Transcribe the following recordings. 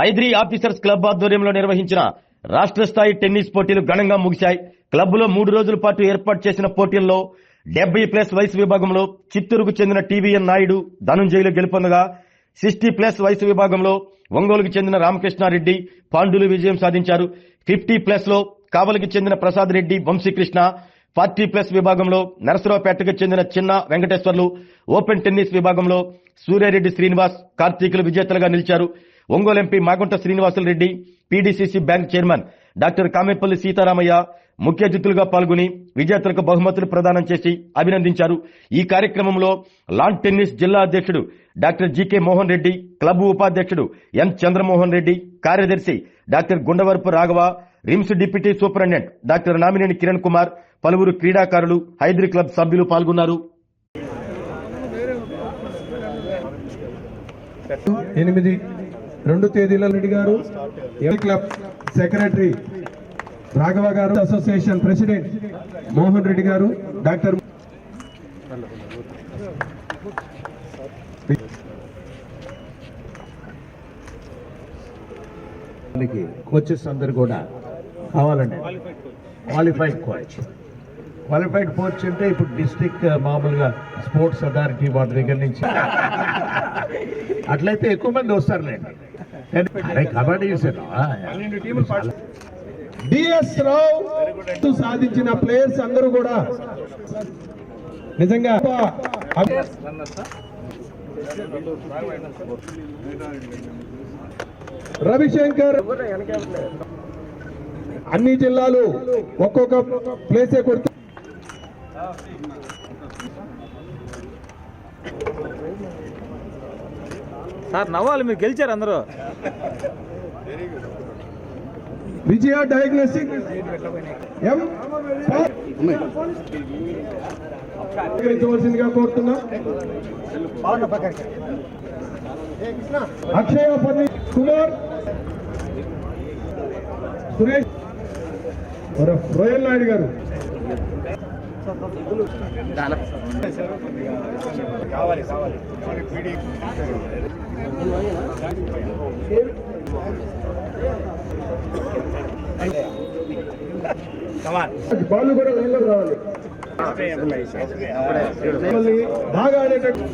Haidari officers club ఆధ్వర్యంలో నిర్వహించిన రాష్ట్ర స్థాయి టెన్నిస్ పోటీలు ఘనంగా ముగిశాయి. క్లబ్లో 3 రోజుల పాటు ఏర్పాటు చేసిన పోటీల్లో 70+ వయసు విభాగంలో చిత్తూరుకు చెందిన టీవీఎన్ నాయుడు ధనుంజయులు గెలుపొందగా 60+ వయసు విభాగంలో ఒంగోలుకు చెందిన రామకృష్ణారెడ్డి పాండులు విజయం సాధించారు. 50+ లో కావలికి చెందిన ప్రసాద్ రెడ్డి వంశీకృష్ణ, 40+ విభాగంలో నరసరావుపేటకు చెందిన చిన్న వెంకటేశ్వర్లు, ఓపెన్ టెన్నిస్ విభాగంలో సూర్యారెడ్డి శ్రీనివాస్, కార్తీకులు విజేతలుగా నిలిచారు. Ongole MP Magunta Srinivasulu Reddy, PDCC bank chairman doctor Kamepalli Seetharamaiah ముఖ్య అతిథులుగా పాల్గొని విజేతలకు బహుమతులు ప్రదానం చేసి అభినందించారు. ఈ కార్యక్రమంలో లాన్ టెన్నిస్ జిల్లా అధ్యక్షుడు doctor GK Mohan Reddy, club ఉపాధ్యక్షుడు ఎన్ చంద్రమోహన్ రెడ్డి, కార్యదర్శి doctor Gundavarapu Raghava, RIMS deputy superintendent doctor Namineni Kiran Kumar, పలువురు క్రీడాకారులు, హైదరీ క్లబ్ సభ్యులు పాల్గొన్నారు. 8-2 తేదీల రెడ్డి గారు, క్లబ్ సెక్రటరీ రాఘవ గారు, అసోసియేషన్ ప్రెసిడెంట్ మోహన్ రెడ్డి గారు, డాక్టర్ కోచెస్ అందరు కూడా కావాలండి. క్వాలిఫైడ్ కోచ్ అంటే ఇప్పుడు డిస్ట్రిక్ట్ మామూలుగా స్పోర్ట్స్ అథారిటీ వాటి దగ్గర నుంచి అట్లయితే ఎక్కువ మంది వస్తారులేండి. కబడ్డీ డిఎస్ రావు సాధించిన ప్లేయర్స్ అందరూ కూడా నిజంగా రవిశంకర్ అన్ని జిల్లాలు ఒక్కొక్క ప్లేసే కొడుతూ సార్ నవ్వాలి, మీరు గెలిచారు అందరూ. విజయ డయాగ్నోస్టిక్ ఎం కోరుతున్నా. అక్షయ కుమార్, సురేష్, రోయల్ నాయుడు గారు, బాలు కూడా లైన్లోకి రావాలి. బాగా ఆడేటట్టు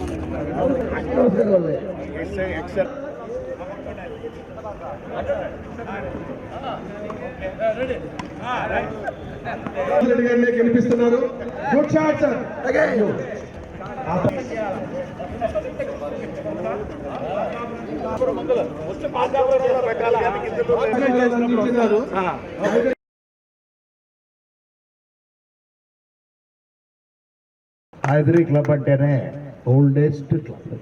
రెడ్డి గారిని గెలిపిస్తున్నారు. Good shot sir. Hyderi club అంటేనే ఓల్డెస్ట్ క్లబ్.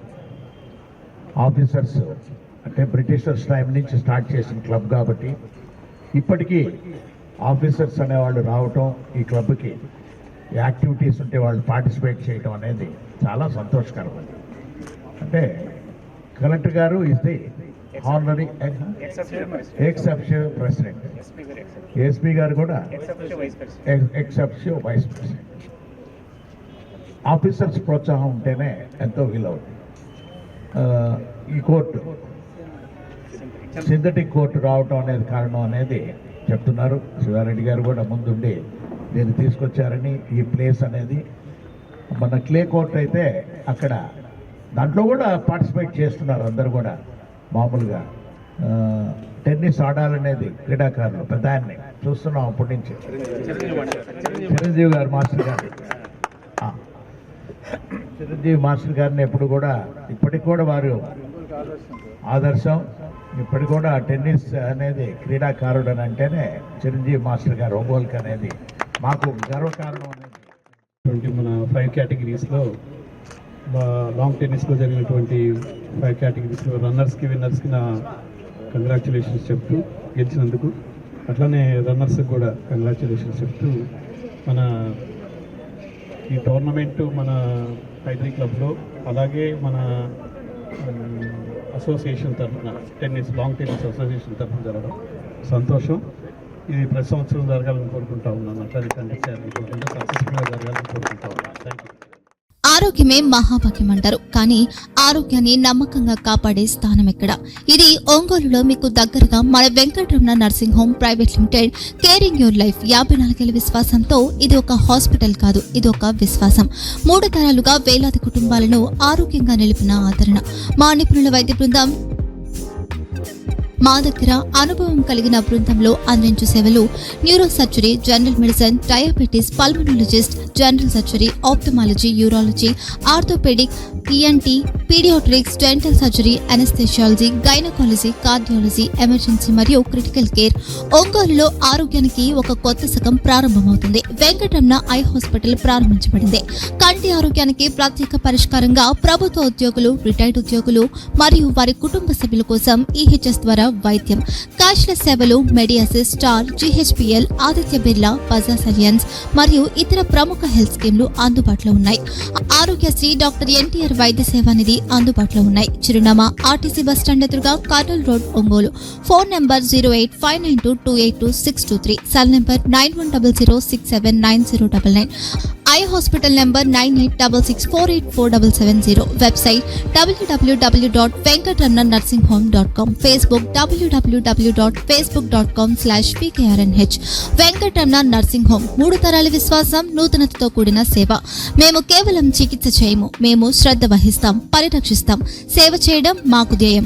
ఆఫీసర్స్ అంటే బ్రిటిషర్స్ టైం నుంచి స్టార్ట్ చేసిన క్లబ్ కాబట్టి ఇప్పటికీ ఆఫీసర్స్ అనేవాళ్ళు రావటం, ఈ క్లబ్కి యాక్టివిటీస్ ఉంటే వాళ్ళు పార్టిసిపేట్ చేయడం అనేది చాలా సంతోషకరం. అంటే కలెక్టర్ గారు is the honorary exception president, SP గారు కూడా ఎక్సెప్షన్ వైస్ ప్రెసిడెంట్. ఆఫీసర్స్ ప్రోత్సాహం ఉంటేనే ఎంతో వీలవుతుంది. ఈ కోర్టు సింథటిక్ కోర్టు రావటం అనేది కారణం అనేది చెప్తున్నారు. శివారెడ్డి గారు కూడా ముందుండి దీన్ని తీసుకొచ్చారని. ఈ ప్లేస్ అనేది మన క్లే కోర్ట్ అయితే అక్కడ దాంట్లో కూడా పార్టిసిపేట్ చేస్తున్నారు అందరు కూడా. మామూలుగా టెన్నిస్ ఆడాలనేది క్రీడాకారులు ప్రధాన్ని చూస్తున్నాం అప్పటి నుంచి. చిరంజీవి గారు మాస్టర్ గారు, చిరంజీవి మాస్టర్ గారిని ఎప్పుడు కూడా ఇప్పటికి కూడా వారు ఆదర్శం. ఇప్పటికి కూడా టెన్నిస్ అనేది క్రీడాకారుడు అని అంటేనే చిరంజీవి మాస్టర్ గారు ఒంగోలుకి అనేది మాకు గర్వకారణం అనేది. మన 5 కేటగిరీస్లో లాంగ్ టెన్నిస్లో జరిగినటువంటి 5 కేటగిరీస్లో రన్నర్స్కి, విన్నర్స్కి నా కంగ్రాచులేషన్స్ చెప్తూ గెలిచినందుకు, అట్లనే రన్నర్స్కి కూడా కంగ్రాచులేషన్స్ చెప్తూ మన ఈ టోర్నమెంటు మన హైదరీ క్లబ్లో అలాగే మన అసోసియేషన్ తరఫున లాంగ్ టెన్నిస్ అసోసియేషన్ తరఫున జరగడం సంతోషం. ఇది ప్రతి సంవత్సరం జరగాలని కోరుకుంటా ఉన్నాను. అట్లా కండక్ట్ చేయాలని కోరుకుంటూ సక్సెస్ఫుల్గా జరగాలని కోరుకుంటా ఉన్నాను. Thank you. ఆరోగ్యమే మహాభాగ్యం అంటారు, కానీ ఆరోగ్యాన్ని నమ్మకంగా కాపాడే స్థానం ఎక్కడ? ఇది ఒంగోలులో మీకు దగ్గరగా మన Venkataramana nursing home private limited. Caring your life 54 ఏళ్ల విశ్వాసంతో ఇది ఒక హాస్పిటల్ కాదు, ఇది ఒక విశ్వాసం. 3 తరాలుగా వేలాది కుటుంబాలను ఆరోగ్యంగా నిలిపిన ఆదరణ. మా నిపుణుల వైద్య బృందం మా దగ్గర అనుభవం కలిగిన బృందంలో అందించే సేవలు neurosurgery, general medicine, diabetes, pulmonologist, general surgery, ophthalmology, urology, orthopaedic, ENT, paediatrics, dental surgery, anaesthesiology, gynaecology, cardiology, emergency మరియు క్రిటికల్ కేర్. ఒంగోలులో ఆరోగ్యానికి ఒక కొత్త శకం ప్రారంభమవుతుంది. వెంకటరమణ ఐ హాస్పిటల్ ప్రారంభించబడింది. కంటి ఆరోగ్యానికి ప్రత్యేక పరిష్కారంగా ప్రభుత్వ ఉద్యోగులు, రిటైర్డ్ ఉద్యోగులు మరియు వారి కుటుంబ సభ్యుల కోసం ఈహెచ్ఎస్ ద్వారా వైద్యం. క్యాష్లెస్ సేవలు Medi Assist, Star, GHPL, Aditya Birla, Bajaj Allianz మరియు ఇతర ప్రముఖ హెల్త్ స్కీమ్లు అందుబాటులో ఉన్నాయి. ఆరోగ్యశ్రీ, డాక్టర్ ఎన్టీఆర్ వైద్య సేవా నిధి అందుబాటులో ఉన్నాయి. చిరునామా ఆర్టీసీ బస్టాండ్ ఎదురుగా, Kurnool road, Ongole. Phone number 08592282623, cell number 9100679099. Eye hospital number 9866484770. Website www.venkatramanarsinghome.com. Facebook www.facebook.com/pkrnh. Venkataramana nursing home 3 తరాల విశ్వాసం, నూతనతతో కూడిన సేవ. మేము కేవలం చికిత్స చేయము, మేము శ్రద్ధ వహిస్తాం, పరిరక్షిస్తాం. సేవ చేయడం మాకు ధ్యేయం.